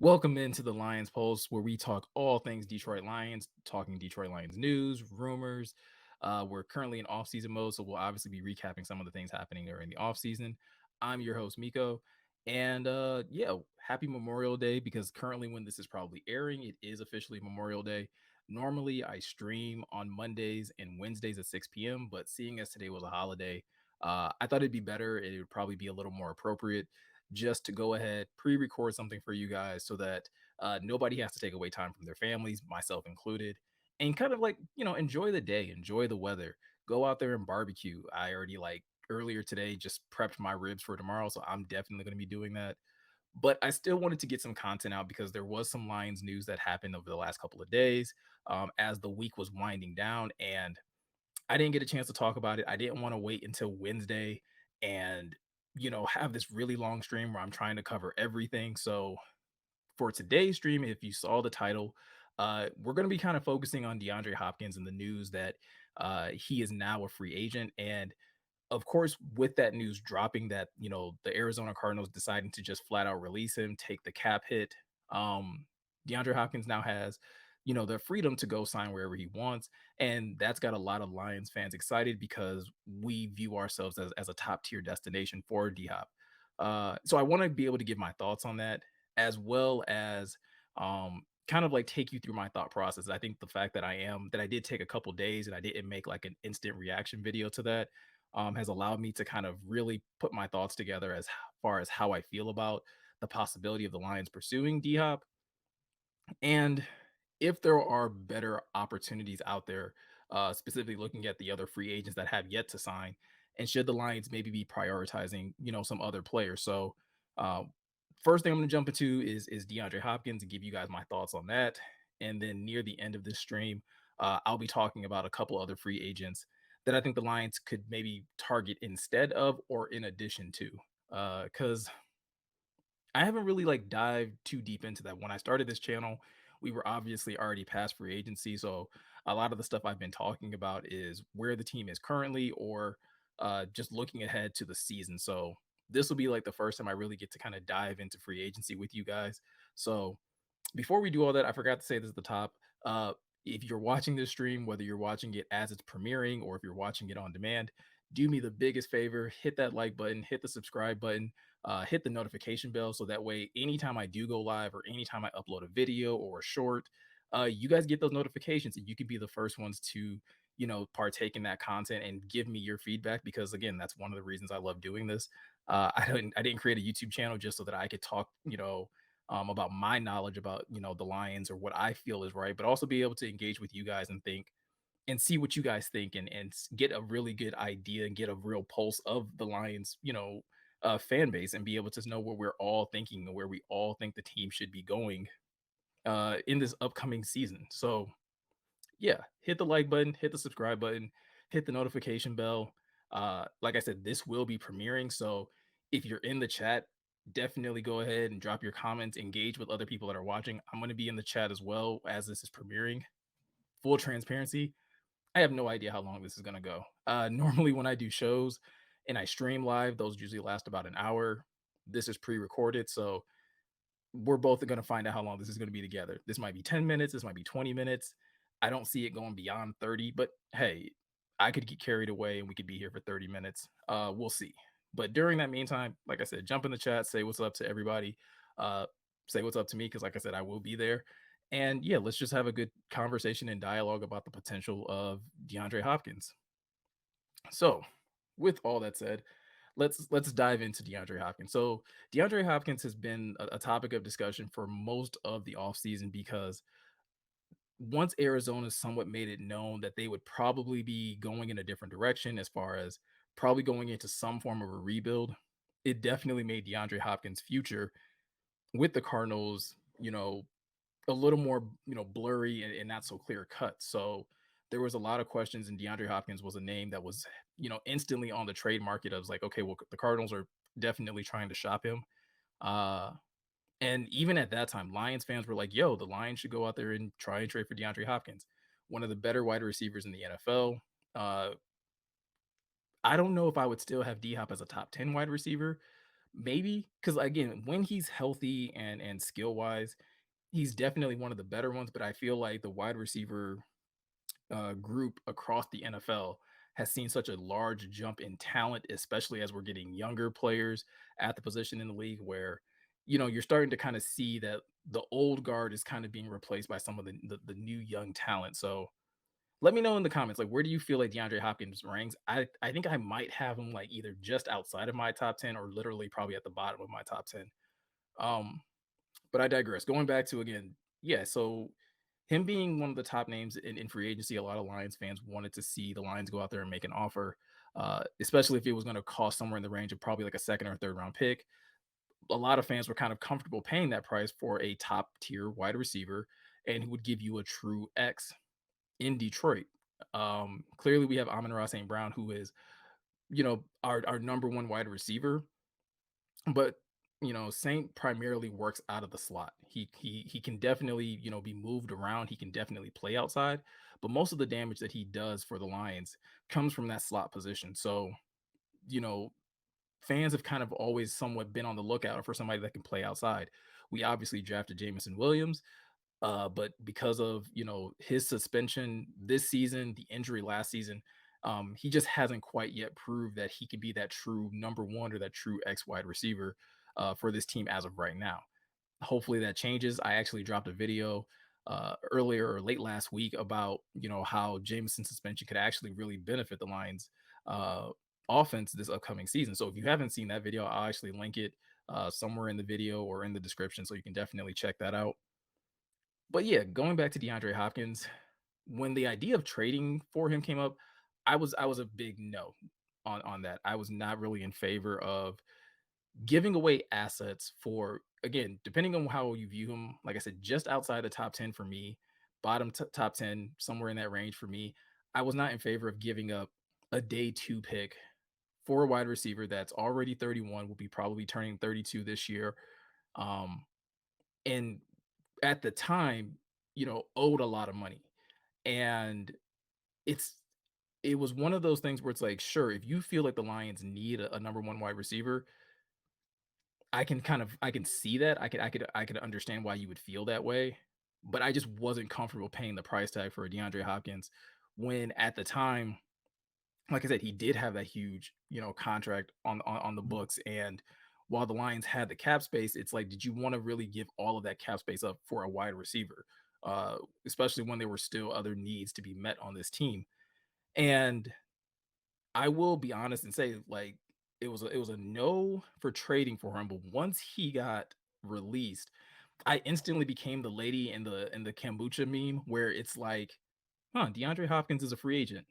Welcome into the Lions Pulse, where we talk all things Detroit Lions, talking Detroit Lions news, rumors. We're currently in off-season mode, so we'll obviously be recapping some of the things happening during the off-season. I'm your host, Meko. And yeah, happy Memorial Day because currently, when this is probably airing, it is officially Memorial Day. Normally, I stream on Mondays and Wednesdays at 6 p.m., but seeing as today was a holiday, I thought it'd be better. It would probably be a little more appropriate just to go ahead, pre-record something for you guys so that nobody has to take away time from their families, myself included, and kind of like, enjoy the day, enjoy the weather, go out there and barbecue. I already like earlier today just prepped my ribs for tomorrow, so I'm definitely going to be doing that. But I still wanted to get some content out because there was some Lions news that happened over the last couple of days as the week was winding down. And I didn't get a chance to talk about it. I didn't want to wait until Wednesday and have this really long stream where I'm trying to cover everything. So for today's stream, if you saw the title, we're going to be kind of focusing on DeAndre Hopkins and the news that he is now a free agent. And of course, with that news dropping that, the Arizona Cardinals deciding to just flat out release him, take the cap hit, DeAndre Hopkins now has, the freedom to go sign wherever he wants. And that's got a lot of Lions fans excited because we view ourselves as a top tier destination for D Hop. So I want to be able to give my thoughts on that as well as kind of like take you through my thought process. I think the fact that I did take a couple days and I didn't make like an instant reaction video to that has allowed me to kind of really put my thoughts together as far as how I feel about the possibility of the Lions pursuing D Hop and if there are better opportunities out there, specifically looking at the other free agents that have yet to sign, and should the Lions maybe be prioritizing, some other players. So, uh, first thing I'm going to jump into is DeAndre Hopkins and give you guys my thoughts on that. And then near the end of this stream, I'll be talking about a couple other free agents that I think the Lions could maybe target instead of or in addition to. Because I haven't really like dived too deep into that. When I started this channel, we were obviously already past free agency. So a lot of the stuff I've been talking about is where the team is currently or just looking ahead to the season. So this will be like the first time I really get to kind of dive into free agency with you guys. So before we do all that, I forgot to say this at the top. If you're watching this stream, whether you're watching it as it's premiering or if you're watching it on demand, do me the biggest favor, hit that like button, hit the subscribe button, hit the notification bell. So that way, anytime I do go live or anytime I upload a video or a short, you guys get those notifications and you can be the first ones to, partake in that content and give me your feedback because again, that's one of the reasons I love doing this. I didn't create a YouTube channel just so that I could talk, about my knowledge about the Lions or what I feel is right, but also be able to engage with you guys and think and see what you guys think and get a really good idea and get a real pulse of the Lions, fan base and be able to know what we're all thinking and where we all think the team should be going in this upcoming season. So yeah, hit the like button, hit the subscribe button, hit the notification bell. Like I said, this will be premiering. So if you're in the chat, definitely go ahead and drop your comments, engage with other people that are watching. I'm going to be in the chat as well as this is premiering. Full transparency, I have no idea how long this is going to go. Normally, when I do shows and I stream live, those usually last about an hour. This is pre recorded. So we're both going to find out how long this is going to be together. This might be 10 minutes, this might be 20 minutes. I don't see it going beyond 30, but hey, I could get carried away and we could be here for 30 minutes. We'll see. But during that meantime, like I said, jump in the chat, say what's up to everybody. Uh, say what's up to me because, like I said, I will be there. And yeah, let's just have a good conversation and dialogue about the potential of DeAndre Hopkins. So, with all that said, let's dive into DeAndre Hopkins. So, DeAndre Hopkins has been a topic of discussion for most of the offseason because once Arizona somewhat made it known that they would probably be going in a different direction as far as probably going into some form of a rebuild, it definitely made DeAndre Hopkins' future with the Cardinals, a little more, blurry and not so clear cut. So there was a lot of questions, and DeAndre Hopkins was a name that was, instantly on the trade market. I was like, okay, well, the Cardinals are definitely trying to shop him. Uh, and even at that time, Lions fans were like, yo, the Lions should go out there and try and trade for DeAndre Hopkins, one of the better wide receivers in the NFL. Uh, I don't know if I would still have D Hop as a top 10 wide receiver, maybe because again, when he's healthy and skill wise, he's definitely one of the better ones. But I feel like the wide receiver group across the NFL has seen such a large jump in talent, especially as we're getting younger players at the position in the league where, you're starting to kind of see that the old guard is kind of being replaced by some of the new young talent. So let me know in the comments, like, where do you feel like DeAndre Hopkins ranks? I think I might have him like either just outside of my top 10 or literally probably at the bottom of my top 10. Um, but I digress. Going back to again, yeah, so him being one of the top names in free agency, a lot of Lions fans wanted to see the Lions go out there and make an offer, especially if it was going to cost somewhere in the range of probably like a second or third round pick. A lot of fans were kind of comfortable paying that price for a top tier wide receiver and who would give you a true X in Detroit. Clearly, we have Amon-Ra St. Brown, who is, our number one wide receiver, but Saint primarily works out of the slot. He can definitely, be moved around. He can definitely play outside, but most of the damage that he does for the Lions comes from that slot position. So, you know, fans have kind of always somewhat been on the lookout for somebody that can play outside. We obviously drafted Jamison Williams, but because of his suspension this season, the injury last season, he just hasn't quite yet proved that he can be that true number one or that true X wide receiver for this team as of right now. Hopefully that changes. I actually dropped a video earlier or late last week about how Jameson suspension could actually really benefit the Lions uh, offense this upcoming season. So if you haven't seen that video, I'll actually link it somewhere in the video or in the description, so you can definitely check that out. But yeah, going back to DeAndre Hopkins, when the idea of trading for him came up, I was a big no on that. I was not really in favor of giving away assets for, again, depending on how you view him, like I said, just outside the top 10 for me, bottom top 10, somewhere in that range for me. I was not in favor of giving up a day 2 pick for a wide receiver that's already 31, will be probably turning 32 this year. Um and at the time, owed a lot of money. And it's it was one of those things where it's like, sure, if you feel like the Lions need a number one wide receiver, I can see that. I could understand why you would feel that way, but I just wasn't comfortable paying the price tag for a DeAndre Hopkins when at the time, like I said, he did have that huge, contract on the books. And while the Lions had the cap space, it's like, did you want to really give all of that cap space up for a wide receiver? Especially when there were still other needs to be met on this team. And I will be honest and say, like, it was a no for trading for him. But once he got released, I instantly became the lady in the kombucha meme where it's like, huh, DeAndre Hopkins is a free agent.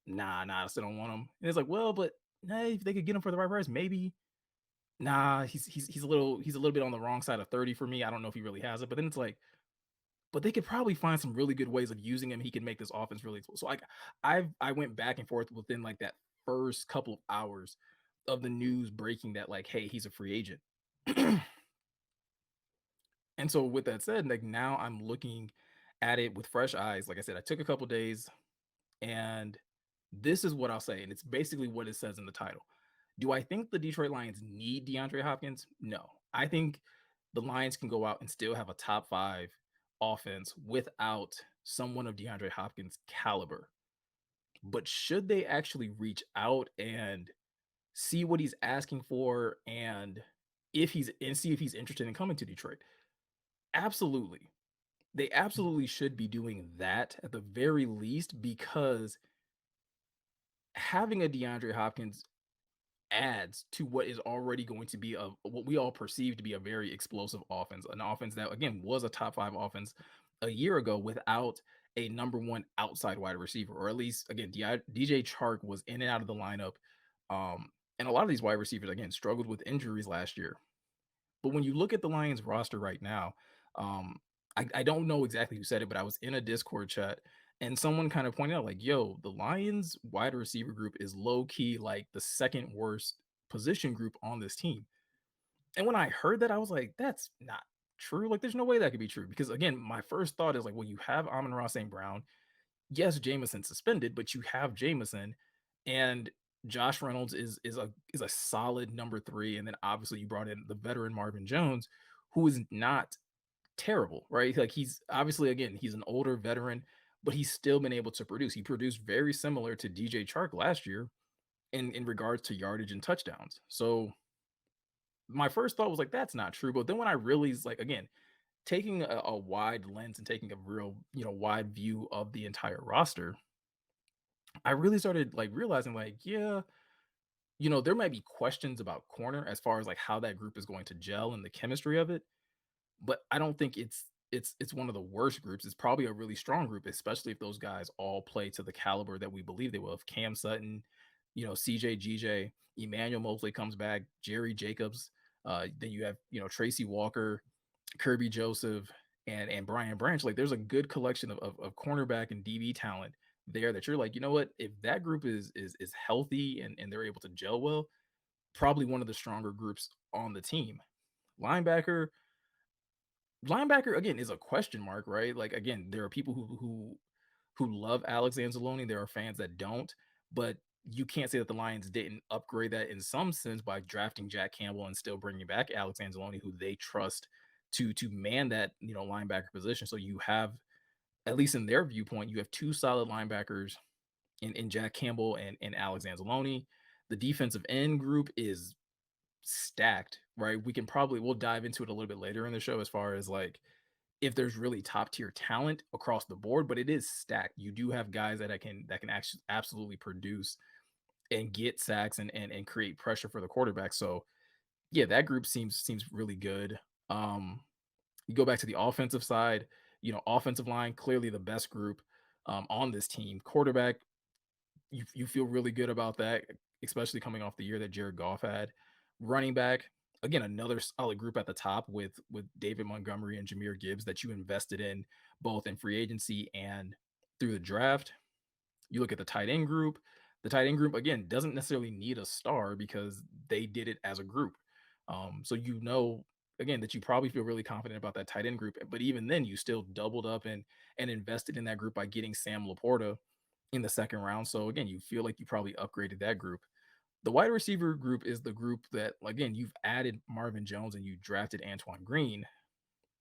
Nah, I still don't want him. And it's like, well, but hey, if they could get him for the right price, maybe. Nah, he's a little bit on the wrong side of 30 for me. I don't know if he really has it. But then it's like, but they could probably find some really good ways of using him. He can make this offense really cool. So like I went back and forth within like that first couple of hours of the news breaking that, like, hey, he's a free agent. And so with that said, like, now I'm looking at it with fresh eyes. Like I said, I took a couple days, and this is what I'll say, and it's basically what it says in the title. Do I think the Detroit Lions need DeAndre Hopkins? No. I think the Lions can go out and still have a top 5 offense without someone of DeAndre Hopkins' caliber. But should they actually reach out and see what he's asking for, and see if he's interested in coming to Detroit? Absolutely. They absolutely should be doing that at the very least, because having a DeAndre Hopkins adds to what is already going to be what we all perceive to be a very explosive offense, an offense that again was a top 5 offense a year ago without a number one outside wide receiver, or at least again DJ Chark was in and out of the lineup. And a lot of these wide receivers again struggled with injuries last year. But when you look at the Lions roster right now, um, I don't know exactly who said it, but I was in a Discord chat and someone kind of pointed out, like, yo, the Lions wide receiver group is low key like the second worst position group on this team. And when I heard that, I was like, that's not true. Like, there's no way that could be true. Because again, my first thought is like, well, you have Amon-Ra St. Brown. Yes, Jameson suspended, but you have Jameson. And Josh Reynolds is a solid number 3, and then obviously you brought in the veteran Marvin Jones, who is not terrible, right? Like he's obviously again, he's an older veteran, but he's still been able to produce. He produced very similar to DJ Chark last year in regards to yardage and touchdowns. So my first thought was like, that's not true. But then when I realized, like, again, taking a wide lens and taking a real, wide view of the entire roster, I really started like realizing, like, yeah, there might be questions about corner as far as like how that group is going to gel and the chemistry of it. But I don't think it's one of the worst groups. It's probably a really strong group, especially if those guys all play to the caliber that we believe they will. If Cam Sutton, CJ, GJ, Emmanuel Mosley comes back, Jerry Jacobs, then you have Tracy Walker, Kirby Joseph, and Brian Branch. Like there's a good collection of cornerback and DB talent there that you're like, you know what? If that group is healthy and they're able to gel well, probably one of the stronger groups on the team. Linebacker, linebacker again is a question mark, right? Like again, there are people who love Alex Anzalone. There are fans that don't, but you can't say that the Lions didn't upgrade that in some sense by drafting Jack Campbell and still bringing back Alex Anzalone, who they trust to man that linebacker position. So you have, at least in their viewpoint, you have two solid linebackers in Jack Campbell and Alex Anzalone. The defensive end group is stacked, right? We'll dive into it a little bit later in the show as far as like if there's really top tier talent across the board, but it is stacked. You do have guys that can actually absolutely produce and get sacks and create pressure for the quarterback. So yeah, that group seems really good. You go back to the offensive side, offensive line, clearly the best group on this team. Quarterback, you feel really good about that, especially coming off the year that Jared Goff had. Running back, again, another solid group at the top with David Montgomery and Jameer Gibbs that you invested in both in free agency and through the draft. You look at the tight end group. The tight end group again doesn't necessarily need a star because they did it as a group. So again that you probably feel really confident about that tight end group. But even then, you still doubled up and invested in that group by getting Sam Laporta in the second round. So again, you feel like you probably upgraded that group. The wide receiver group is the group that, again, you've added Marvin Jones and you drafted Antoine Green,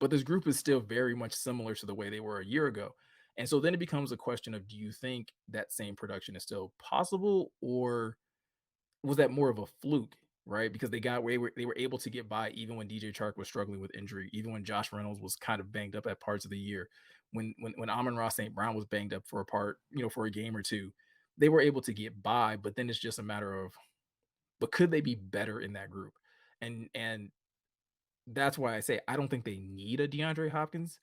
but this group is still very much similar to the way they were a year ago. And so then it becomes a question of, do you think that same production is still possible, or was that more of a fluke, right? Because they were able to get by even when DJ Chark was struggling with injury, even when Josh Reynolds was kind of banged up at parts of the year, when Amon-Ra St. Brown was banged up for a part, for a game or two, they were able to get by. But then it's just a matter of, but could they be better in that group? And that's why I say I don't think they need a DeAndre Hopkins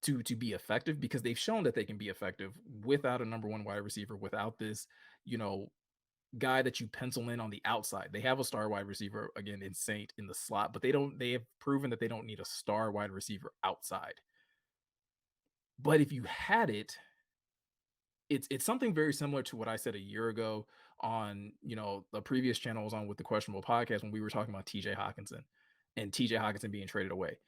to be effective, because they've shown that they can be effective without a number one wide receiver, without this, you know, guy that you pencil in on the outside. They have a star wide receiver again in Saint in the slot, but they have proven that they don't need a star wide receiver outside. But if you had it, it's something very similar to what I said a year ago on, the previous channel I was on with the Questionable Podcast, when we were talking about TJ Hawkinson and TJ Hawkinson being traded away.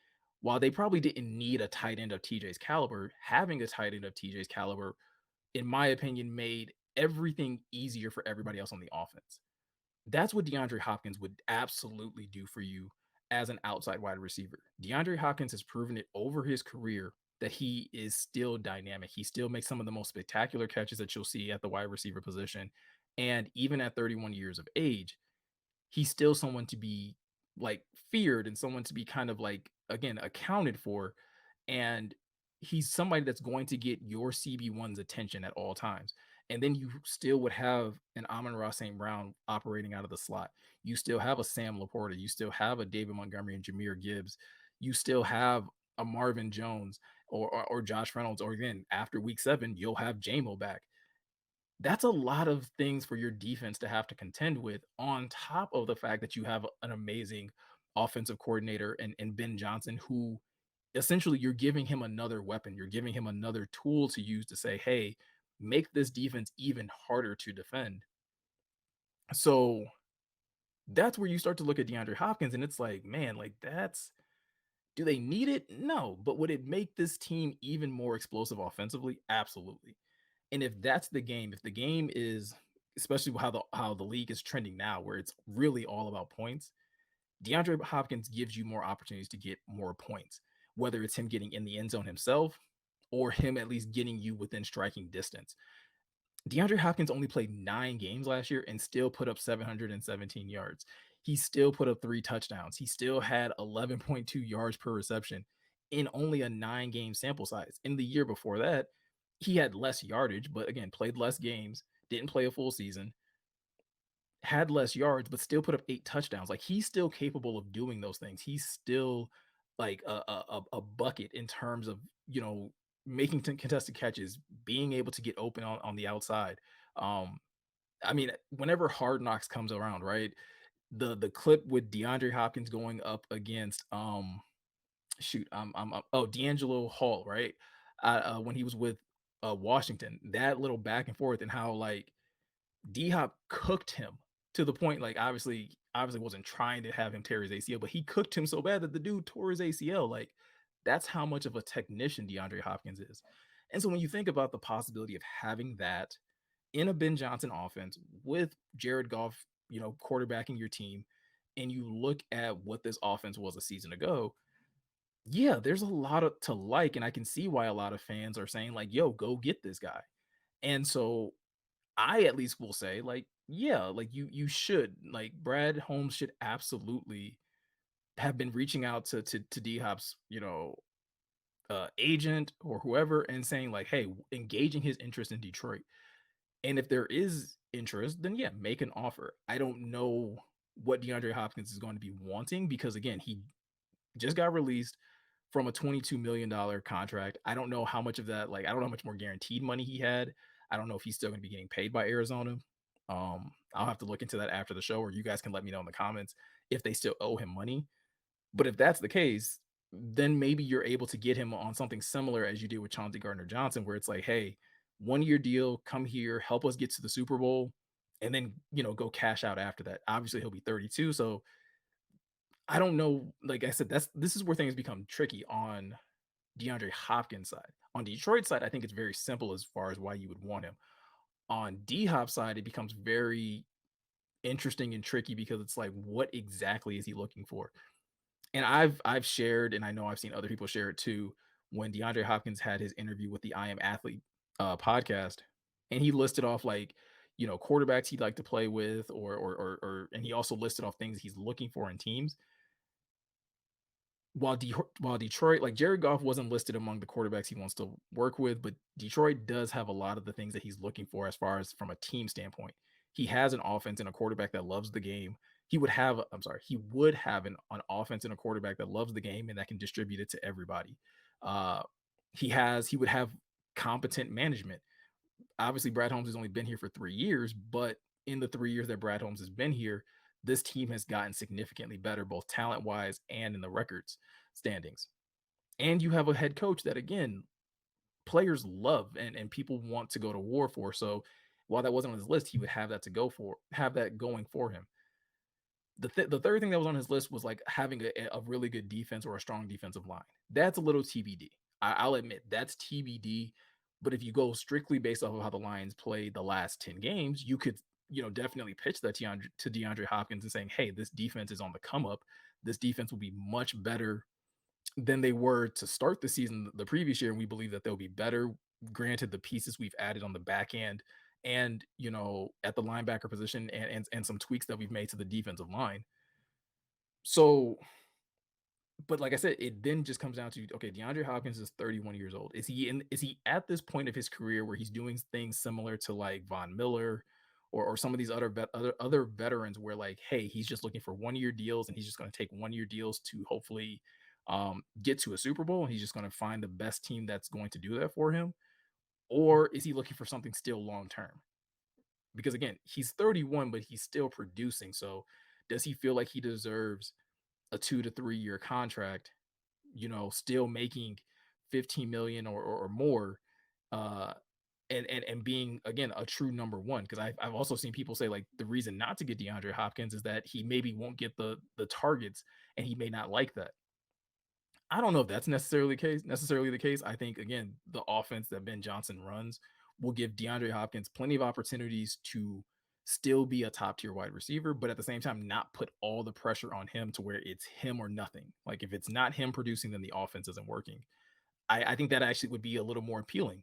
While they probably didn't need a tight end of TJ's caliber, having a tight end of TJ's caliber, in my opinion, made everything easier for everybody else on the offense. That's what DeAndre Hopkins would absolutely do for you as an outside wide receiver. DeAndre Hopkins has proven it over his career that he is still dynamic. He still makes some of the most spectacular catches that you'll see at the wide receiver position. And even at 31 years of age, he's still someone to be like feared and someone to be kind of like, again, accounted for. And he's somebody that's going to get your CB1's attention at all times. And then you still would have an Amon-Ra St. Brown operating out of the slot. You still have a Sam Laporta. You still have a David Montgomery and Jameer Gibbs. You still have a Marvin Jones or Josh Reynolds. Or again, after week 7, you'll have JMO back. That's a lot of things for your defense to have to contend with, on top of the fact that you have an amazing offensive coordinator and Ben Johnson, who essentially you're giving him another weapon. You're giving him another tool to use to say, hey, make this defense even harder to defend. So that's where you start to look at DeAndre Hopkins and it's like, man, like do they need it? No. But would it make this team even more explosive offensively? Absolutely. And if that's the game, if the game is especially how the league is trending now, where it's really all about points. DeAndre Hopkins gives you more opportunities to get more points, whether it's him getting in the end zone himself or him at least getting you within striking distance. DeAndre Hopkins only played 9 games last year and still put up 717 yards. He still put up 3 touchdowns. He still had 11.2 yards per reception in only a 9 game sample size. In the year before that, he had less yardage, but again, played less games, didn't play a full season, had less yards, but still put up 8 touchdowns. Like he's still capable of doing those things. He's still like a bucket in terms of making contested catches, being able to get open on the outside. Um, I mean, whenever Hard Knocks comes around, right? The clip with DeAndre Hopkins going up against shoot, oh, D'Angelo Hall, right? When he was with Washington, that little back and forth and how like D Hop cooked him to the point, like obviously wasn't trying to have him tear his ACL, but he cooked him so bad that the dude tore his ACL. Like that's how much of a technician DeAndre Hopkins is. And so when you think about the possibility of having that in a Ben Johnson offense with Jared Goff, quarterbacking your team, and you look at what this offense was a season ago, yeah, there's a lot of to like, and I can see why a lot of fans are saying like, "Yo, go get this guy." And so I at least will say, like, yeah, like you should. Like Brad Holmes should absolutely have been reaching out to D Hop's, agent or whoever and saying, like, hey, engaging his interest in Detroit. And if there is interest, then yeah, make an offer. I don't know what DeAndre Hopkins is going to be wanting because again, he just got released from a $22 million contract. I don't know how much of that, like, I don't know how much more guaranteed money he had. I don't know if he's still going to be getting paid by Arizona. I'll have to look into that after the show, or you guys can let me know in the comments if they still owe him money. But if that's the case, then maybe you're able to get him on something similar as you did with Chauncey Gardner Johnson, where it's like, hey, 1 year deal, come here, help us get to the Super Bowl, and then go cash out after that. Obviously, he'll be 32, so I don't know. Like I said, this is where things become tricky on DeAndre Hopkins side. On Detroit side, I think it's very simple as far as why you would want him. On D Hop side, it becomes very interesting and tricky because it's like, what exactly is he looking for? And I've shared, and I know I've seen other people share it too. When DeAndre Hopkins had his interview with the I Am Athlete podcast, and he listed off like quarterbacks he'd like to play with, and he also listed off things he's looking for in teams while Detroit, like Jared Goff wasn't listed among the quarterbacks he wants to work with, but Detroit does have a lot of the things that he's looking for as far as from a team standpoint. He has an offense and a quarterback that loves the game. He would have an offense and a quarterback that loves the game and that can distribute it to everybody. Uh, he would have competent management. Obviously, Brad Holmes has only been here for 3 years, but in the 3 years that Brad Holmes has been here, this team has gotten significantly better, both talent wise and in the records standings. And you have a head coach that, again, players love and people want to go to war for. So while that wasn't on his list, he would have that have that going for him. The third thing that was on his list was like having a really good defense or a strong defensive line. That's a little TBD. I'll admit that's TBD. But if you go strictly based off of how the Lions played the last 10 games, you could, definitely pitch that to DeAndre Hopkins and saying, hey, this defense is on the come up. This defense will be much better than they were to start the season the previous year. And we believe that they'll be better, granted the pieces we've added on the back end and at the linebacker position and some tweaks that we've made to the defensive line. So, but like I said, it then just comes down to, okay, DeAndre Hopkins is 31 years old. Is he at this point of his career where he's doing things similar to like Von Miller or some of these other veterans where like, hey, he's just looking for 1 year deals and he's just going to take 1 year deals to hopefully get to a Super Bowl and he's just going to find the best team that's going to do that for him? Or is he looking for something still long term? Because again, he's 31, but he's still producing. So does he feel like he deserves a 2 to 3 year contract, still making 15 million or more, uh, and being again a true number one? Because I've also seen people say like the reason not to get DeAndre Hopkins is that he maybe won't get the targets and he may not like that. I don't know if that's necessarily the case. I think again, the offense that Ben Johnson runs will give DeAndre Hopkins plenty of opportunities to still be a top tier wide receiver, but at the same time, not put all the pressure on him to where it's him or nothing. Like if it's not him producing, then the offense isn't working. I think that actually would be a little more appealing.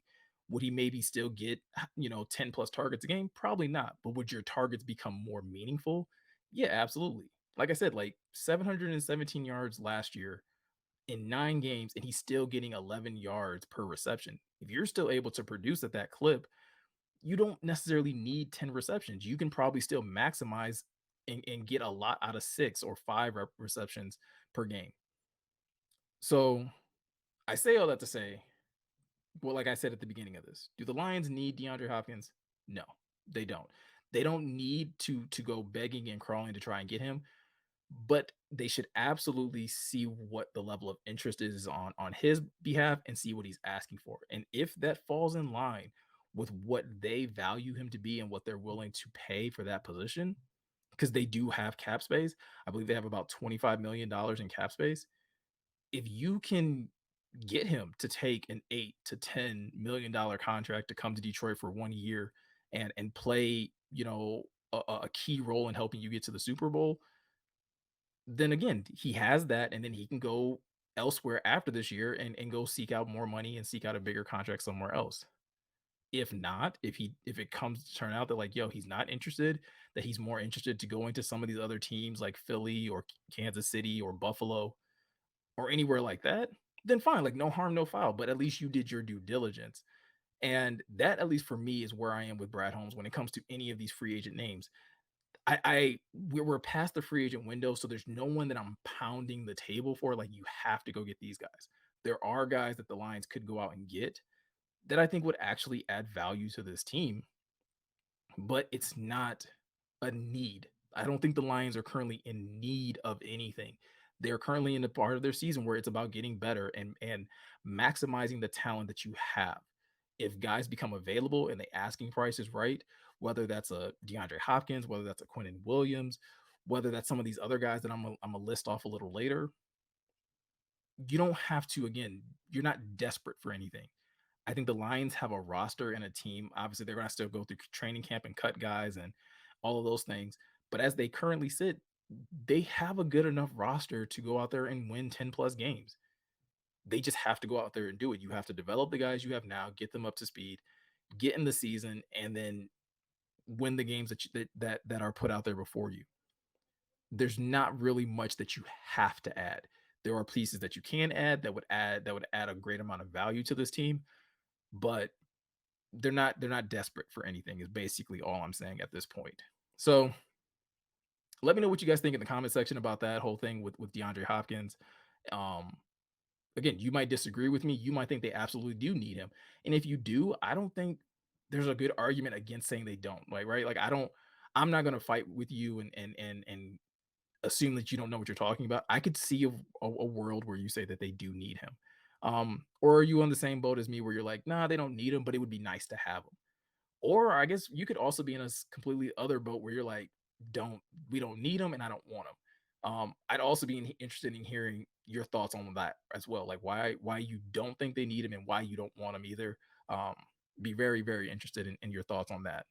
Would he maybe still get, 10 plus targets a game? Probably not. But would your targets become more meaningful? Yeah, absolutely. Like I said, like 717 yards last year in 9 games, and he's still getting 11 yards per reception. If you're still able to produce at that clip, you don't necessarily need 10 receptions. You can probably still maximize and get a lot out of 6 or 5 receptions per game. So I say all that to say, well, like I said at the beginning of this, do the Lions need DeAndre Hopkins? No, they don't. They don't need to go begging and crawling to try and get him, but they should absolutely see what the level of interest is on his behalf and see what he's asking for. And if that falls in line with what they value him to be and what they're willing to pay for that position, because they do have cap space. I believe they have about $25 million in cap space. If you can get him to take an $8 to $10 million contract to come to Detroit for 1 year and play, a key role in helping you get to the Super Bowl, then again, he has that, and then he can go elsewhere after this year and go seek out more money and seek out a bigger contract somewhere else. If not, if it comes to turn out that like, yo, he's not interested, that he's more interested to go into some of these other teams like Philly or Kansas City or Buffalo or anywhere like that, then fine, like no harm, no foul. But at least you did your due diligence. And that, at least for me, is where I am with Brad Holmes when it comes to any of these free agent names. We're past the free agent window, so there's no one that I'm pounding the table for. Like, you have to go get these guys. There are guys that the Lions could go out and get that I think would actually add value to this team, but it's not a need. I don't think the Lions are currently in need of anything. They're currently in the part of their season where it's about getting better and maximizing the talent that you have. If guys become available and the asking price is right, whether that's a DeAndre Hopkins, whether that's a Quentin Williams, whether that's some of these other guys that I'm gonna list off a little later, you don't have to. Again, you're not desperate for anything. I think the Lions have a roster and a team. Obviously, they're going to still go through training camp and cut guys and all of those things. But as they currently sit, they have a good enough roster to go out there and win 10 plus games. They just have to go out there and do it. You have to develop the guys you have now, get them up to speed, get in the season, and then win the games that are put out there before you. There's not really much that you have to add. There are pieces that you can add that would add a great amount of value to this team, but they're not desperate for anything is basically all I'm saying at this point. So let me know what you guys think in the comment section about that whole thing with DeAndre Hopkins. Um, Again, you might disagree with me. You might think they absolutely do need him. And if you do, I don't think there's a good argument against saying they don't. Like, right? Like I'm not gonna fight with you and assume that you don't know what you're talking about. I could see a world where you say that they do need him. Or are you on the same boat as me where you're like, nah, they don't need him, but it would be nice to have him? Or I guess you could also be in a completely other boat where you're like, don't we don't need him and I don't want him. I'd also be interested in hearing your thoughts on that as well, like why you don't think they need him and why you don't want him either. Um, be very very interested in your thoughts on that.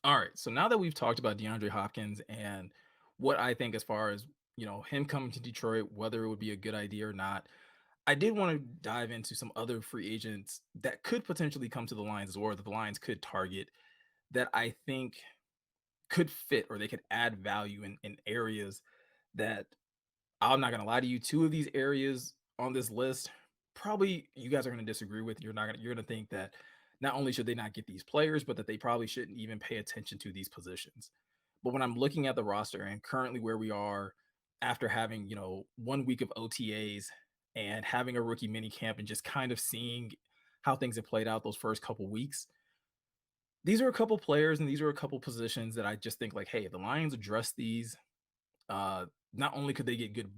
All right, so now that we've talked about DeAndre Hopkins and what I think as far as him coming to Detroit, whether it would be a good idea or not, I did want to dive into some other free agents that could potentially come to the Lions or that the Lions could target that I think could fit or they could add value in areas that I'm not gonna lie to you. Two of these areas on this list, probably you guys are gonna disagree with. You're gonna think that not only should they not get these players, but that they probably shouldn't even pay attention to these positions. But when I'm looking at the roster and currently where we are after having, 1 week of OTAs and having a rookie mini camp and just kind of seeing how things have played out those first couple weeks, these are a couple players and these are a couple positions that I just think like, hey, if the Lions address these, uh, not only could they get good,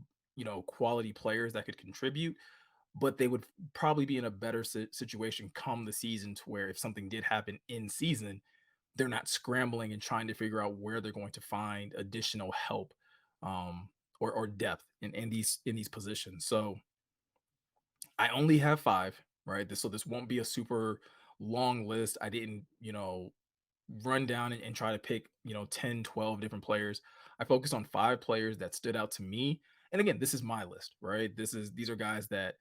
quality players that could contribute, but they would probably be in a better situation come the season to where if something did happen in season, they're not scrambling and trying to figure out where they're going to find additional help, um, or depth in these positions. So I only have five, right? So this won't be a super long list. I didn't, run down and try to pick, 10, 12 different players. I focused on 5 players that stood out to me. And again, this is my list, right? These are guys that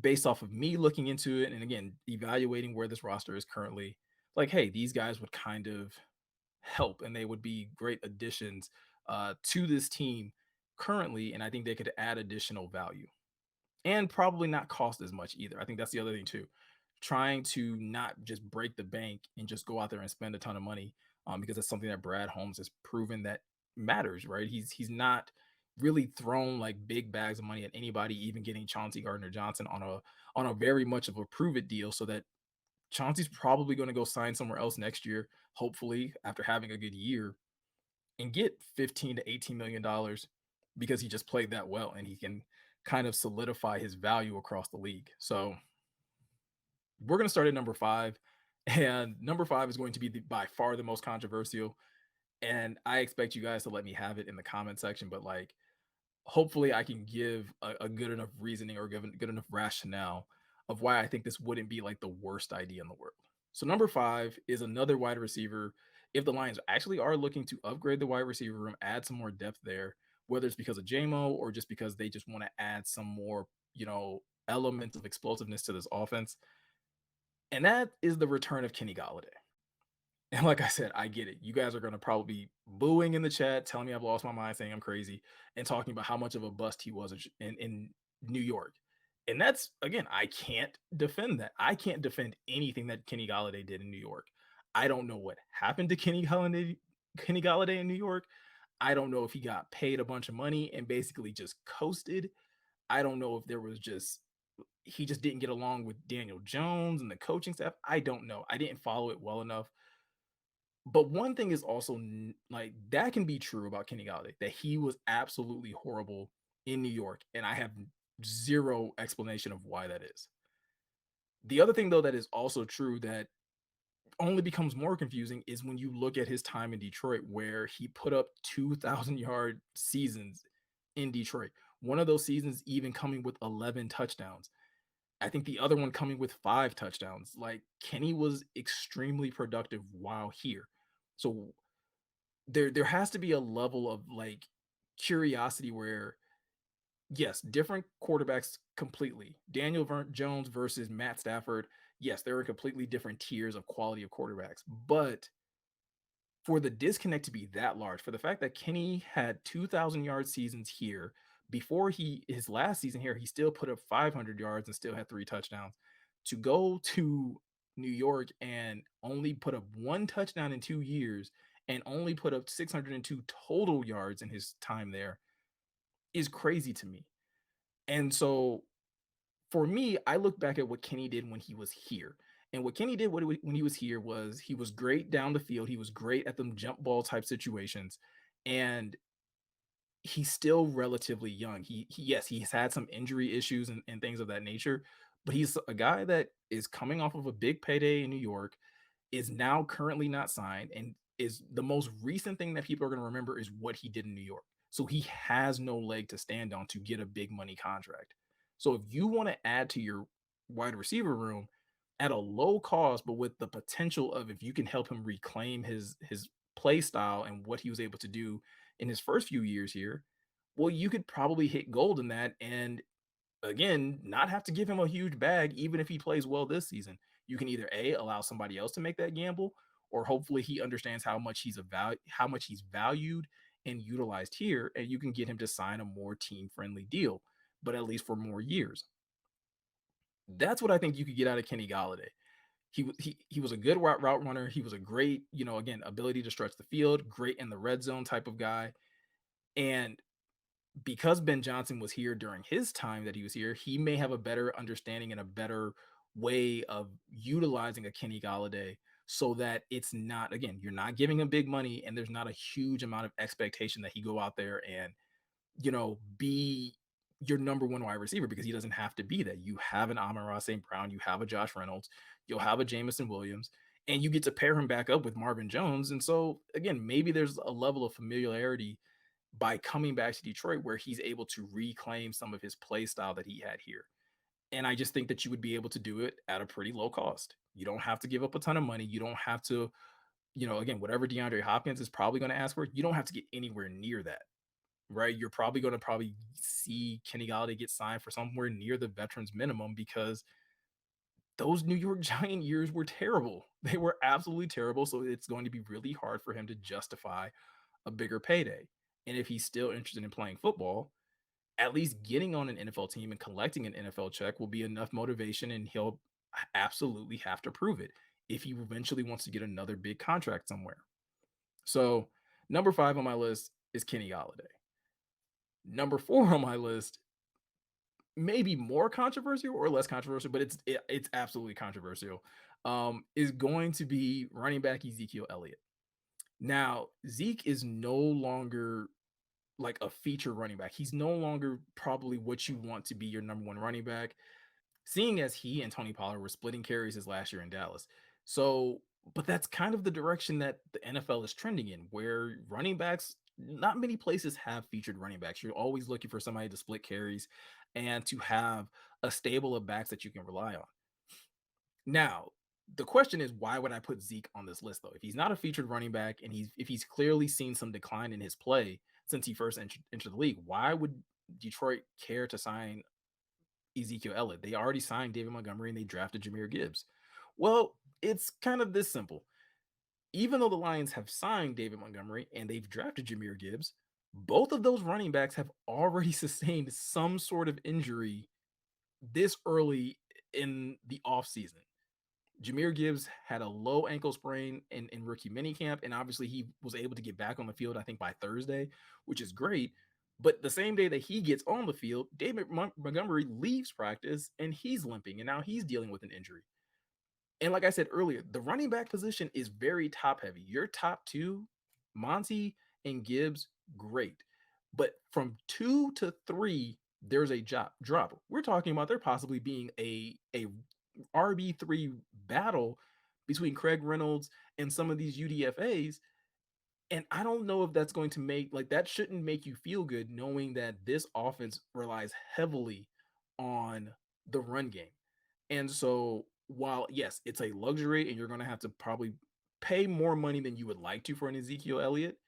based off of me looking into it and again, evaluating where this roster is currently, like, hey, these guys would kind of help and they would be great additions to this team currently. And I think they could add additional value and probably not cost as much either. I think that's the other thing too. Trying to not just break the bank and just go out there and spend a ton of money, because that's something that Brad Holmes has proven that matters, right? He's not really thrown like big bags of money at anybody, even getting Chauncey Gardner Johnson on a very much of a prove it deal, so that Chauncey's probably going to go sign somewhere else next year, hopefully after having a good year, and get 15 to 18 million dollars because he just played that well and he can kind of solidify his value across the league. So we're going to start at number 5, and number 5 is going to be by far the most controversial, and I expect you guys to let me have it in the comment section, but like hopefully I can give a good enough reasoning or give a good enough rationale of why I think this wouldn't be like the worst idea in the world. So number 5 is another wide receiver. If the Lions actually are looking to upgrade the wide receiver room, add some more depth there, whether it's because of JMO or just because they just want to add some more, elements of explosiveness to this offense, and that is the return of Kenny Galladay. And like I said, I get it. You guys are going to probably be booing in the chat, telling me I've lost my mind, saying I'm crazy, and talking about how much of a bust he was in New York. And that's, again, I can't defend that. I can't defend anything that Kenny Galladay did in New York. I don't know what happened to Kenny Galladay in New York. I don't know if he got paid a bunch of money and basically just coasted. I don't know if there was just he just didn't get along with Daniel Jones and the coaching staff. I don't know. I didn't follow it well enough. But one thing is also like that can be true about Kenny Galladay, that he was absolutely horrible in New York, and I have zero explanation of why that is. The other thing though that is also true that only becomes more confusing is when you look at his time in Detroit, where he put up 2,000-yard seasons in Detroit. One of those seasons even coming with 11 touchdowns. I think the other one coming with 5 touchdowns. Like Kenny was extremely productive while here. So there has to be a level of like curiosity where yes, different quarterbacks completely. Jones versus Matt Stafford. Yes, there are completely different tiers of quality of quarterbacks, but for the disconnect to be that large, for the fact that Kenny had 2,000-yard seasons here before his last season here, he still put up 500 yards and still had 3 touchdowns. To go to New York and only put up 1 touchdown in 2 years and only put up 602 total yards in his time there is crazy to me. And so for me, I look back at what Kenny did when he was here. And what Kenny did when he was here was he was great down the field. He was great at them jump ball type situations. And he's still relatively young. Yes, he's had some injury issues and things of that nature, but he's a guy that is coming off of a big payday in New York, is now currently not signed, and is the most recent thing that people are going to remember is what he did in New York. So he has no leg to stand on to get a big money contract. So if you want to add to your wide receiver room at a low cost, but with the potential of if you can help him reclaim his play style and what he was able to do in his first few years here, well, you could probably hit gold in that. And again, not have to give him a huge bag, even if he plays well this season. You can either A, allow somebody else to make that gamble, or hopefully he understands how much he's valued and utilized here, and you can get him to sign a more team-friendly deal, but at least for more years. That's what I think you could get out of Kenny Galladay. He was a good route runner. He was a great, again, ability to stretch the field, great in the red zone type of guy. And because Ben Johnson was here during his time that he was here, he may have a better understanding and a better way of utilizing a Kenny Galladay so that it's not, again, you're not giving him big money and there's not a huge amount of expectation that he go out there and, be your number one wide receiver, because he doesn't have to be that. You have an Amon-Ra St. Brown, you have a Josh Reynolds, you'll have a Jamison Williams, and you get to pair him back up with Marvin Jones. And so, again, maybe there's a level of familiarity by coming back to Detroit where he's able to reclaim some of his play style that he had here. And I just think that you would be able to do it at a pretty low cost. You don't have to give up a ton of money. You don't have to, again, whatever DeAndre Hopkins is probably going to ask for, you don't have to get anywhere near that, right? You're probably going to see Kenny Galladay get signed for somewhere near the veterans minimum because those New York Giant years were terrible. They were absolutely terrible. So it's going to be really hard for him to justify a bigger payday. And if he's still interested in playing football, at least getting on an NFL team and collecting an NFL check will be enough motivation, and he'll absolutely have to prove it if he eventually wants to get another big contract somewhere. So, number 5 on my list is Kenny Galladay. Number 4 on my list, maybe more controversial or less controversial, but it's absolutely controversial. Is going to be running back Ezekiel Elliott. Now, Zeke is no longer like a feature running back. He's no longer probably what you want to be your number one running back, seeing as he and Tony Pollard were splitting carries his last year in Dallas. So, but that's kind of the direction that the NFL is trending in, where running backs, not many places have featured running backs. You're always looking for somebody to split carries and to have a stable of backs that you can rely on. Now, the question is, why would I put Zeke on this list though? If he's not a featured running back and if he's clearly seen some decline in his play since he first entered the league, why would Detroit care to sign Ezekiel Elliott? They already signed David Montgomery and they drafted Jahmyr Gibbs. Well, it's kind of this simple. Even though the Lions have signed David Montgomery and they've drafted Jahmyr Gibbs, both of those running backs have already sustained some sort of injury this early in the offseason. Jahmyr Gibbs had a low ankle sprain in rookie minicamp, and obviously he was able to get back on the field, I think, by Thursday, which is great. But the same day that he gets on the field, David Montgomery leaves practice and he's limping, and now he's dealing with an injury. And like I said earlier, the running back position is very top heavy. Your top two, Monty and Gibbs, great. But from 2 to 3, there's a drop. We're talking about there possibly being a RB3 battle between Craig Reynolds and some of these UDFAs. And I don't know if that's going to make, like, that shouldn't make you feel good knowing that this offense relies heavily on the run game. And so, while yes, it's a luxury and you're going to have to probably pay more money than you would like to for an Ezekiel Elliott,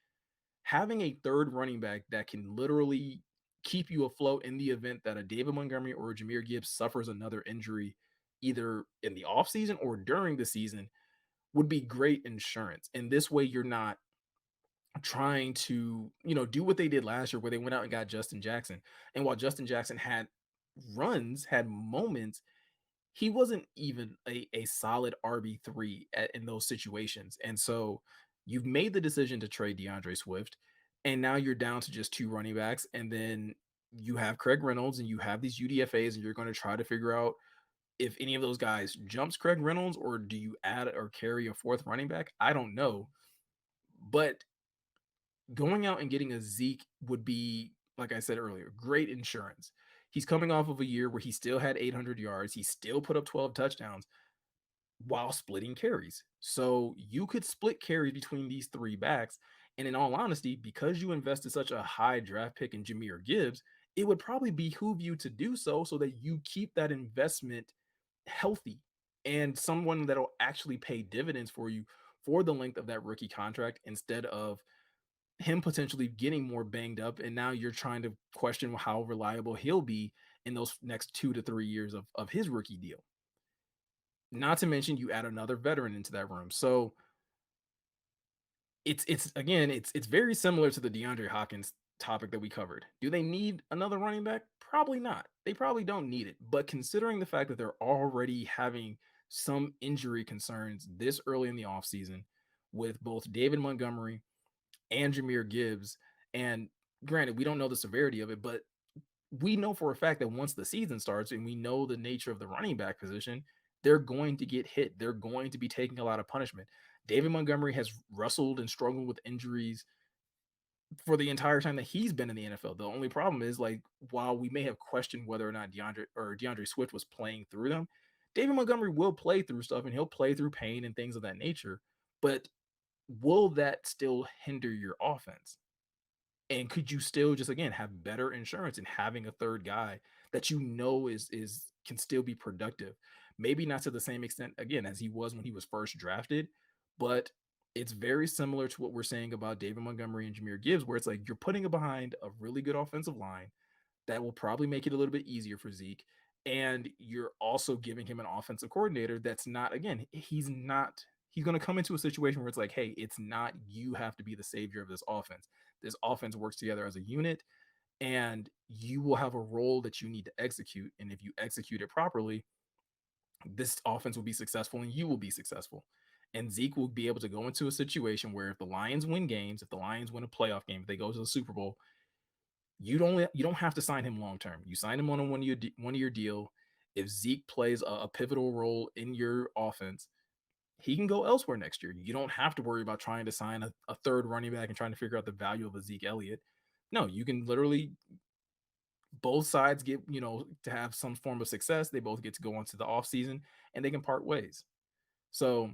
having a third running back that can literally keep you afloat in the event that a David Montgomery or a Jahmyr Gibbs suffers another injury, either in the offseason or during the season, would be great insurance. And this way, you're not trying to, do what they did last year where they went out and got Justin Jackson. And while Justin Jackson had moments, he wasn't even a solid RB3 in those situations. And so you've made the decision to trade DeAndre Swift, and now you're down to just two running backs. And then you have Craig Reynolds and you have these UDFAs, and you're going to try to figure out if any of those guys jumps Craig Reynolds, or do you add or carry a fourth running back? I don't know. But going out and getting a Zeke would be, like I said earlier, great insurance. He's coming off of a year where he still had 800 yards. He still put up 12 touchdowns while splitting carries. So you could split carries between these three backs. And in all honesty, because you invested such a high draft pick in Jahmyr Gibbs, it would probably behoove you to do so that you keep that investment healthy and someone that'll actually pay dividends for you for the length of that rookie contract, instead of him potentially getting more banged up. And now you're trying to question how reliable he'll be in those next 2 to 3 years of his rookie deal. Not to mention you add another veteran into that room. So it's again, it's very similar to the DeAndre Hopkins topic that we covered. Do they need another running back? Probably not. They probably don't need it. But considering the fact that they're already having some injury concerns this early in the offseason with both David Montgomery and Jahmyr Gibbs, and granted, we don't know the severity of it, but we know for a fact that once the season starts and we know the nature of the running back position, they're going to get hit. They're going to be taking a lot of punishment. David Montgomery has wrestled and struggled with injuries for the entire time that he's been in the NFL. The only problem is, like, while we may have questioned whether or not DeAndre Swift was playing through them, David Montgomery will play through stuff and he'll play through pain and things of that nature. But will that still hinder your offense? And could you still just, again, have better insurance in having a third guy that is can still be productive? Maybe not to the same extent again as he was when he was first drafted, but It's very similar to what we're saying about David Montgomery and Jahmyr Gibbs, where it's like you're putting it behind a really good offensive line that will probably make it a little bit easier for Zeke. And you're also giving him an offensive coordinator that's not, again, he's going to come into a situation where it's like, hey, it's not you have to be the savior of this offense. This offense works together as a unit, and you will have a role that you need to execute. And if you execute it properly, this offense will be successful and you will be successful. And Zeke will be able to go into a situation where if the Lions win games, if the Lions win a playoff game, if they go to the Super Bowl, you don't have to sign him long term. You sign him on a 1 year deal. If Zeke plays a pivotal role in your offense, he can go elsewhere next year. You don't have to worry about trying to sign a third running back and trying to figure out the value of a Zeke Elliott. No, you can literally both sides get, to have some form of success. They both get to go on to the offseason and they can part ways. So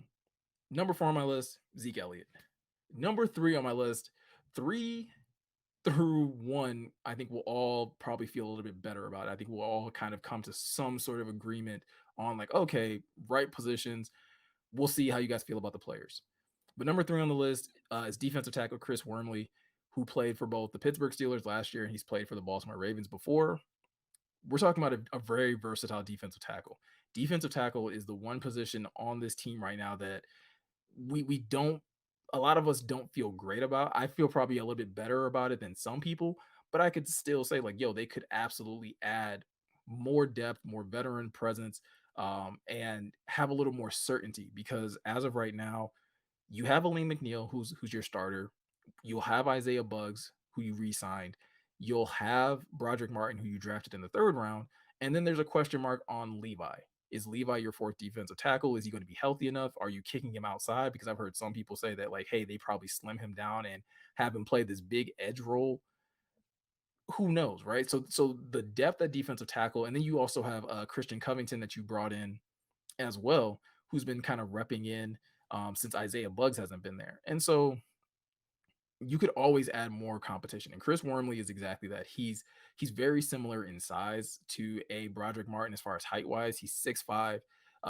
number 4 on my list, Zeke Elliott. Number 3 on my list, 3 through 1, I think we'll all probably feel a little bit better about it. I think we'll all kind of come to some sort of agreement on like, okay, right positions. We'll see how you guys feel about the players. But number 3 on the list is defensive tackle Chris Wormley, who played for both the Pittsburgh Steelers last year and he's played for the Baltimore Ravens before. We're talking about a very versatile defensive tackle. Defensive tackle is the one position on this team right now that we don't a lot of us don't feel great about. I feel probably a little bit better about it than some people, but I could still say like, yo, they could absolutely add more depth, more veteran presence, and have a little more certainty because as of right now, you have Aleem McNeil, who's your starter. You'll have Isaiah Buggs, who you re-signed. You'll have Broderick Martin, who you drafted in the 3rd round, and then there's a question mark on Levi. Is Levi your 4th defensive tackle? Is he going to be healthy enough? Are you kicking him outside? Because I've heard some people say that like, hey, they probably slim him down and have him play this big edge role. Who knows, right? So the depth at defensive tackle, and then you also have Christian Covington that you brought in as well, who's been kind of repping in since Isaiah Buggs hasn't been there. And so you could always add more competition. And Chris Wormley is exactly that. He's very similar in size to a Broderick Martin as far as height wise. He's 6'5".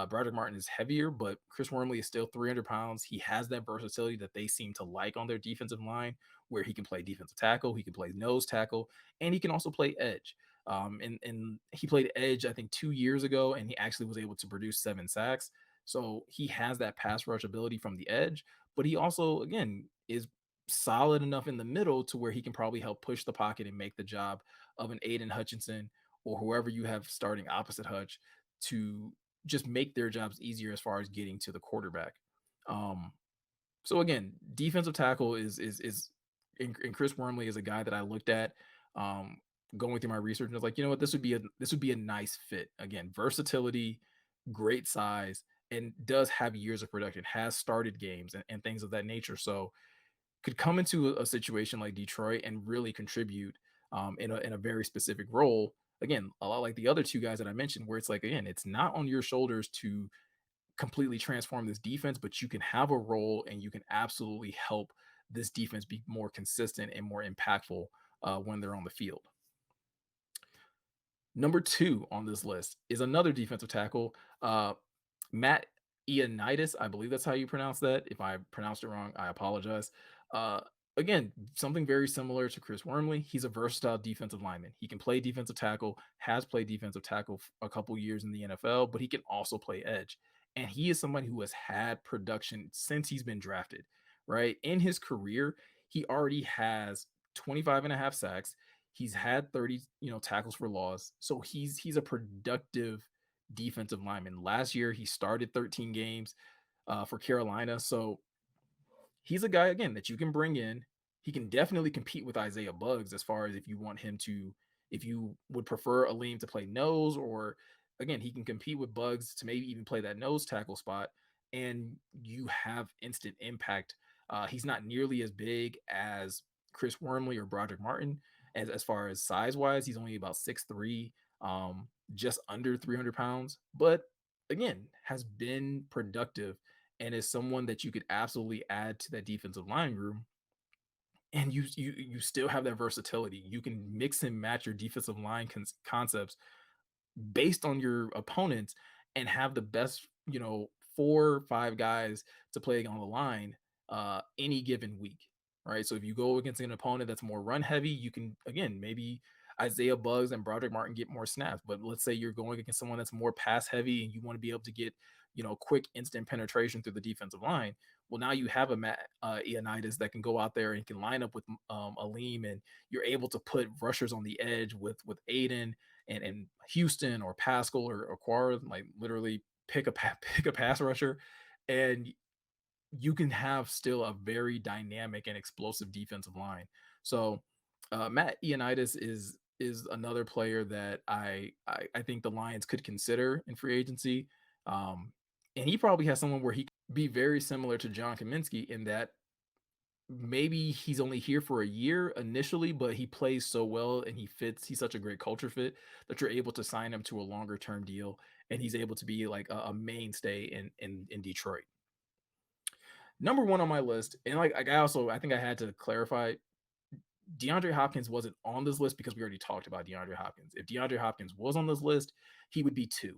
Broderick Martin is heavier, but Chris Wormley is still 300 pounds. He has that versatility that they seem to like on their defensive line, where he can play defensive tackle, he can play nose tackle, and he can also play edge. And he played edge, I think, 2 years ago, and he actually was able to produce 7 sacks. So he has that pass rush ability from the edge, but he also, again, is solid enough in the middle to where he can probably help push the pocket and make the job of an Aiden Hutchinson or whoever you have starting opposite Hutch to just make their jobs easier as far as getting to the quarterback. Um, so again, defensive tackle is and Chris Wormley is a guy that I looked at um, going through my research and was like, you know what, this would be a nice fit. Again, versatility, great size, and does have years of production, has started games and things of that nature. So could come into a situation like Detroit and really contribute in a very specific role. Again, a lot like the other 2 guys that I mentioned, where it's like, again, it's not on your shoulders to completely transform this defense, but you can have a role and you can absolutely help this defense be more consistent and more impactful when they're on the field. Number 2 on this list is another defensive tackle, Matt Ioannidis. I believe that's how you pronounce that. If I pronounced it wrong, I apologize. Uh, Again, something very similar to Chris Wormley. He's a versatile defensive lineman. He can play defensive tackle, has played defensive tackle a couple years in the NFL, but he can also play edge. And he is somebody who has had production since he's been drafted, right? In his career, he already has 25 and a half sacks. He's had 30, tackles for loss. So he's a productive defensive lineman. Last year, he started 13 games for Carolina. So he's a guy again that you can bring in. He can definitely compete with Isaiah Buggs as far as if you want him to, if you would prefer Aleem to play nose, or again, he can compete with Buggs to maybe even play that nose tackle spot, and you have instant impact. He's not nearly as big as Chris Wormley or Broderick Martin as far as size wise. He's only about 6'3", just under 300 pounds, but again, has been productive and is someone that you could absolutely add to that defensive line room. And you still have that versatility. You can mix and match your defensive line concepts based on your opponents and have the best, 4 or 5 guys to play on the line any given week, right? So if you go against an opponent that's more run heavy, you can again maybe Isaiah Buggs and Broderick Martin get more snaps. But let's say you're going against someone that's more pass heavy and you want to be able to get, quick instant penetration through the defensive line. Well, now you have a Matt Ioannidis that can go out there and can line up with Aleem, and you're able to put rushers on the edge with Aiden and Houston or Pascal or Quara, like literally pick a pass rusher, and you can have still a very dynamic and explosive defensive line. So Matt Ioannidis is another player that I think the Lions could consider in free agency. And he probably has someone where he could be very similar to John Kaminsky in that maybe he's only here for a year initially, but he plays so well and he fits. He's such a great culture fit that you're able to sign him to a longer term deal, and he's able to be like a mainstay in Detroit. Number one on my list, and I think I had to clarify, DeAndre Hopkins wasn't on this list because we already talked about DeAndre Hopkins. If DeAndre Hopkins was on this list, he would be two.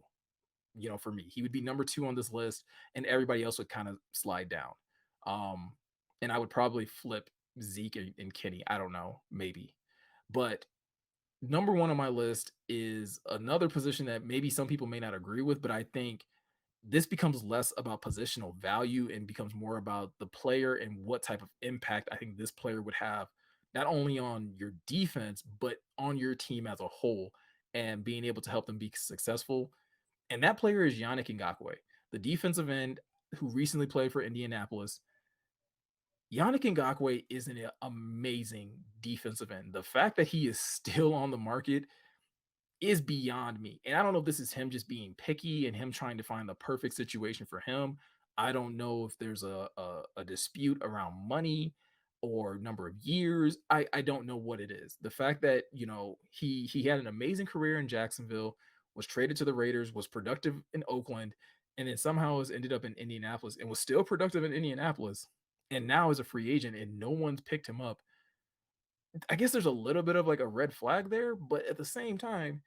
For me, he would be number two on this list, and everybody else would kind of slide down. Um, and I would probably flip Zeke and Kenny. I don't know, maybe, but number one on my list is another position that maybe some people may not agree with, but I think this becomes less about positional value and becomes more about the player and what type of impact I think this player would have, not only on your defense, but on your team as a whole, and being able to help them be successful. And that player is Yannick Ngakoue, the defensive end who recently played for Indianapolis. Yannick Ngakoue is an amazing defensive end. The fact that he is still on the market is beyond me. And I don't know if this is him just being picky and him trying to find the perfect situation for him. I don't know if there's a dispute around money or number of years. I don't know what it is. The fact that, he had an amazing career in Jacksonville, was traded to the Raiders, was productive in Oakland, and then somehow has ended up in Indianapolis and was still productive in Indianapolis, and now is a free agent and no one's picked him up. I guess there's a little bit of like a red flag there, but at the same time,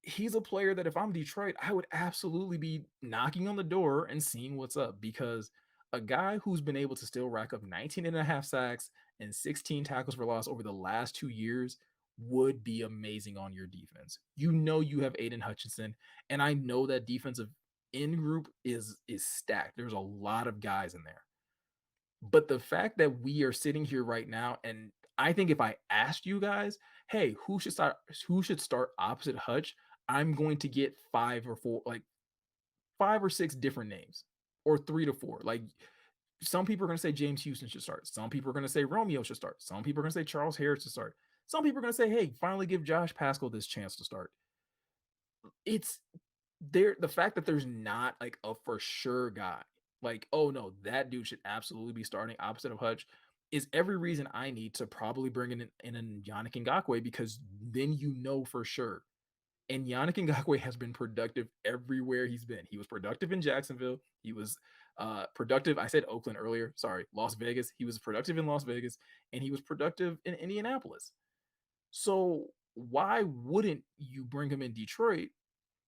he's a player that if I'm Detroit, I would absolutely be knocking on the door and seeing what's up, because a guy who's been able to still rack up 19 and a half sacks and 16 tackles for loss over the last 2 years would be amazing on your defense. You have Aiden Hutchinson, and I know that defensive in group is stacked. There's a lot of guys in there. But the fact that we are sitting here right now, and I think if I asked you guys, hey, who should start opposite Hutch, I'm going to get five or six different names, or three to four. Like, some people are going to say James Houston should start. Some people are going to say Romeo should start. Some people are going to say Charles Harris should start. Some people are going to say, hey, finally give Josh Pascal this chance to start. It's the fact that there's not like a for sure guy, like, oh no, that dude should absolutely be starting opposite of Hutch, is every reason I need to probably bring in a Yannick Ngakoue, because then for sure. And Yannick Ngakoue has been productive everywhere he's been. He was productive in Jacksonville. He was productive. I said Oakland earlier. Sorry, Las Vegas. He was productive in Las Vegas, and he was productive in Indianapolis. So why wouldn't you bring him in Detroit,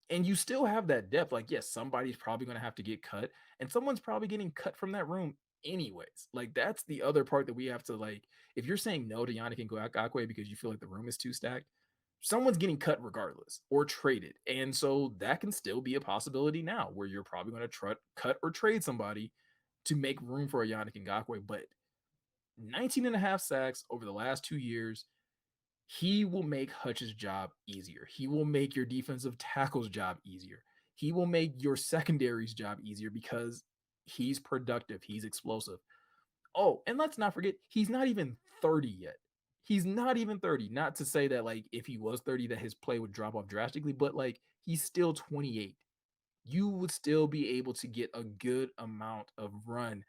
and you still have that depth? Like, yes, somebody's probably going to have to get cut, and someone's probably getting cut from that room anyways. Like, that's the other part that we have to, like, if you're saying no to Yannick Ngakoue because you feel like the room is too stacked, someone's getting cut regardless or traded. And so that can still be a possibility now, where you're probably going to cut or trade somebody to make room for a Yannick Ngakoue. But 19 and a half sacks over the last 2 years, he will make Hutch's job easier. He will make your defensive tackle's job easier. He will make your secondary's job easier because he's productive. He's explosive. Oh, and let's not forget, he's not even 30 yet. He's not even 30. Not to say that, like, if he was 30, that his play would drop off drastically, but like, he's still 28. You would still be able to get a good amount of run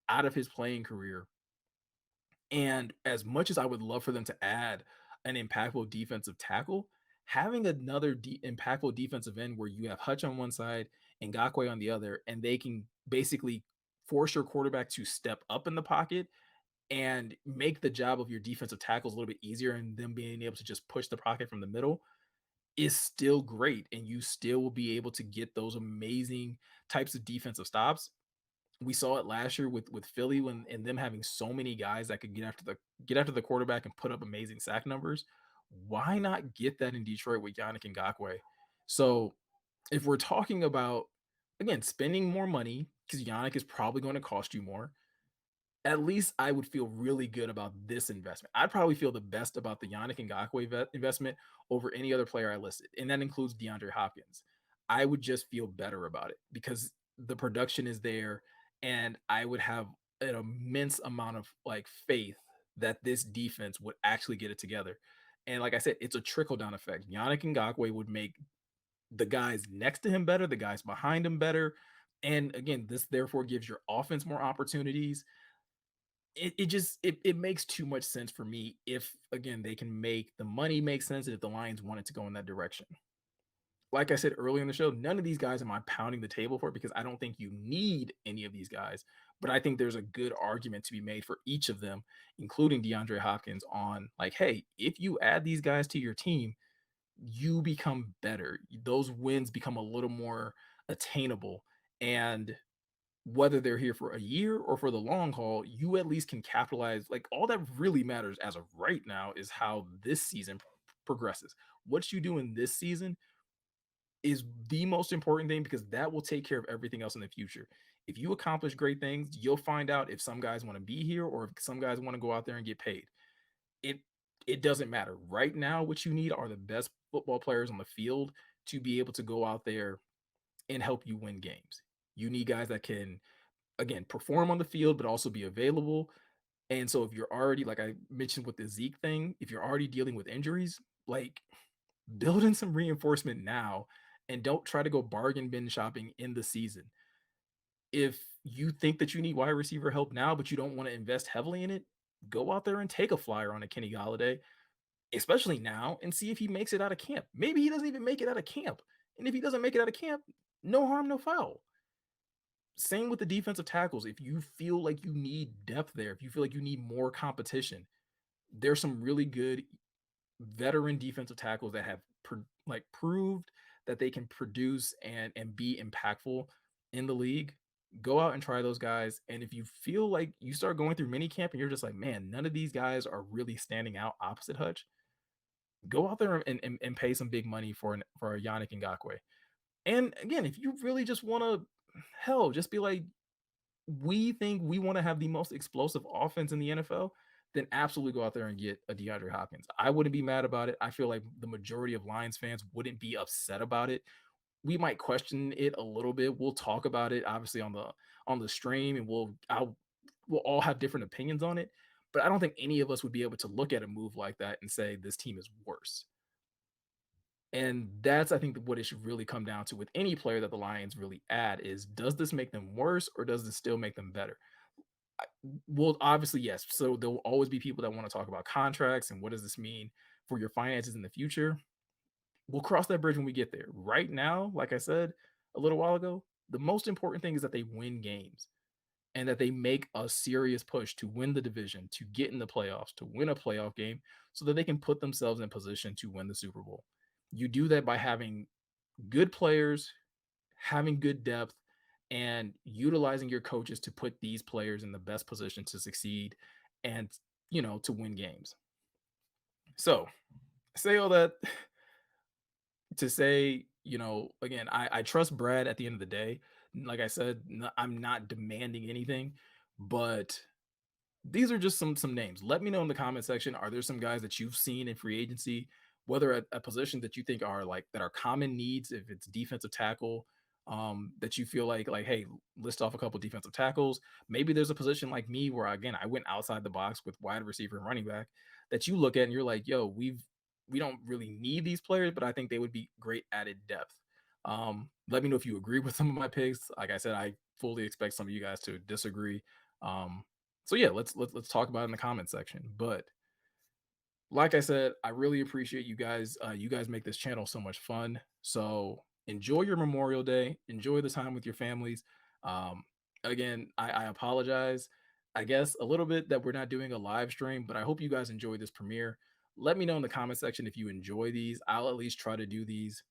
out of his playing career. And as much as I would love for them to add an impactful defensive tackle, having another impactful defensive end where you have Hutch on one side and Ngakwe on the other, and they can basically force your quarterback to step up in the pocket and make the job of your defensive tackles a little bit easier, and them being able to just push the pocket from the middle, is still great. And you still will be able to get those amazing types of defensive stops We saw it last year with Philly when and them having so many guys that could get after the quarterback and put up amazing sack numbers. Why not get that in Detroit with Yannick Ngakoue? So if we're talking about again spending more money because Yannick is probably going to cost you more, at least I would feel really good about this investment. I'd probably feel the best about the Yannick Ngakoue investment over any other player I listed, and that includes DeAndre Hopkins. I would just feel better about it because the production is there, and I would have an immense amount of like faith that this defense would actually get it together. And like I said, it's a trickle down effect. Yannick Ngakoue would make the guys next to him better, the guys behind him better. And again, this therefore gives your offense more opportunities. It makes too much sense for me if again they can make the money make sense and if the Lions wanted to go in that direction. Like I said earlier in the show, none of these guys am I pounding the table for because I don't think you need any of these guys, but I think there's a good argument to be made for each of them, including DeAndre Hopkins, on like, hey, if you add these guys to your team, you become better. Those wins become a little more attainable. And whether they're here for a year or for the long haul, you at least can capitalize. Like all that really matters as of right now is how this season progresses. What you do in this season is the most important thing because that will take care of everything else in the future. If you accomplish great things, you'll find out if some guys want to be here or if some guys want to go out there and get paid. It it doesn't matter. Right now, what you need are the best football players on the field to be able to go out there and help you win games. You need guys that can again perform on the field but also be available. And so if you're already like I mentioned with the Zeke thing, if you're already dealing with injuries, like build in some reinforcement now and don't try to go bargain bin shopping in the season. If you think that you need wide receiver help now but you don't want to invest heavily in it, go out there and take a flyer on a Kenny Galladay, especially now, and see if he makes it out of camp. Maybe he doesn't even make it out of camp. And if he doesn't make it out of camp, no harm, no foul. Same with the defensive tackles. If you feel like you need depth there, if you feel like you need more competition, there's some really good veteran defensive tackles that have like proved that they can produce and be impactful in the league. Go out and try those guys. And if you feel like you start going through mini camp and you're just like, man, none of these guys are really standing out opposite Hutch, go out there and pay some big money for a Yannick Ngakoue. And again, if you really just want to, hell, just be like, we think we want to have the most explosive offense in the NFL, then absolutely go out there and get a DeAndre Hopkins. I wouldn't be mad about it. I feel like the majority of Lions fans wouldn't be upset about it. We might question it a little bit. We'll talk about it obviously on the stream, and we'll all have different opinions on it. But I don't think any of us would be able to look at a move like that and say this team is worse. And that's, I think, what it should really come down to with any player that the Lions really add is does this make them worse or does this still make them better? Well, obviously, yes. So there will always be people that want to talk about contracts and what does this mean for your finances in the future. We'll cross that bridge when we get there. Right now, like I said a little while ago, the most important thing is that they win games and that they make a serious push to win the division, to get in the playoffs, to win a playoff game so that they can put themselves in position to win the Super Bowl. You do that by having good players, having good depth, and utilizing your coaches to put these players in the best position to succeed and, to win games. So, say all that to say, again, I trust Brad at the end of the day. Like I said, I'm not demanding anything, but these are just some names. Let me know in the comment section. Are there some guys that you've seen in free agency, whether at a position that you think are like that are common needs, if it's defensive tackle, that you feel like, hey, list off a couple defensive tackles. Maybe there's a position like me where again I went outside the box with wide receiver and running back that you look at and you're like, yo, we don't really need these players, but I think they would be great added depth. Let me know if you agree with some of my picks. Like I said, I fully expect some of you guys to disagree. So yeah, let's talk about it in the comment section. But like I said, I really appreciate you guys. You guys make this channel so much fun. So enjoy your Memorial Day. Enjoy the time with your families. Um, again, I apologize, I guess, a little bit that we're not doing a live stream, but I hope you guys enjoy this premiere. Let me know in the comment section if you enjoy these. I'll at least try to do these.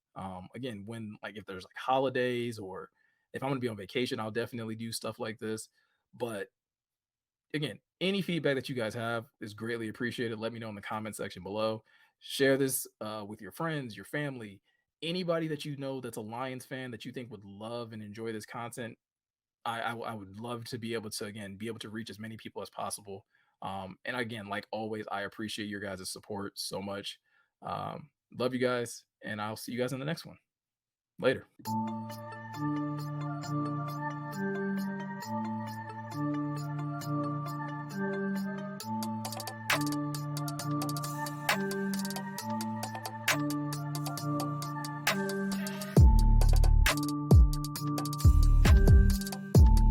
Again, when like if there's like holidays or If I'm going to be on vacation, I'll definitely do stuff like this. But again, any feedback that you guys have is greatly appreciated. Let me know in the comment section below. Share this with your friends, your family, anybody that you know that's a Lions fan that you think would love and enjoy this content. I would love to be able to again be able to reach as many people as possible. And again, like always, I appreciate your guys' support so much. Love you guys, and I'll see you guys in the next one. Later.